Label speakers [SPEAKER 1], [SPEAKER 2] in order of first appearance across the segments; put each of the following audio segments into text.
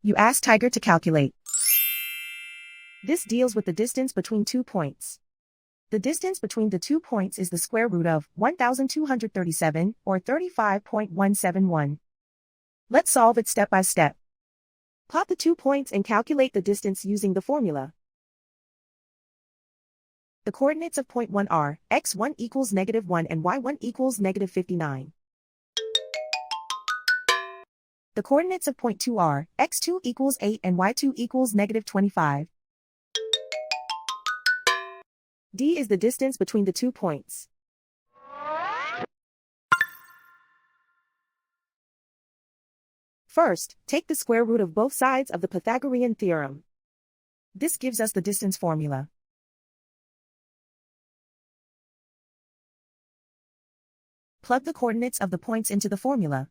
[SPEAKER 1] You ask Tiger to calculate. This deals with the distance between 2 points. The distance between the 2 points is the square root of 1,237, or 35.171. Let's solve it step by step. Plot the 2 points and calculate the distance using the formula. The coordinates of point 1 are x1 equals -1 and y1 equals -59. The coordinates of point 2 are x2 equals 8 and y2 equals -25. D is the distance between the 2 points. First, take the square root of both sides of the Pythagorean theorem. This gives us the distance formula. Plug the coordinates of the points into the formula.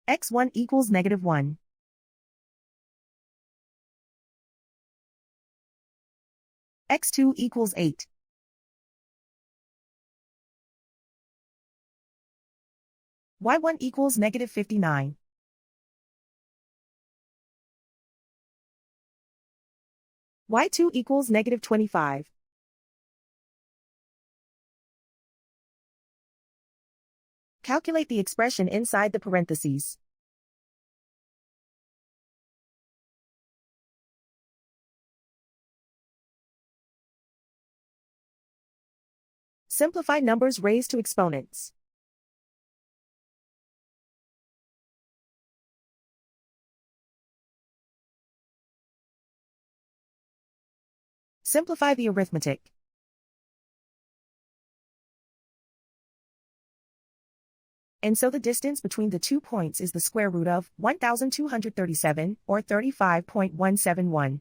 [SPEAKER 1] x1 equals -1. x2 equals 8. y1 equals -59. y2 equals -25. Calculate the expression inside the parentheses. Simplify numbers raised to exponents. Simplify the arithmetic. And so the distance between the 2 points is the square root of 1,237, or 35.171.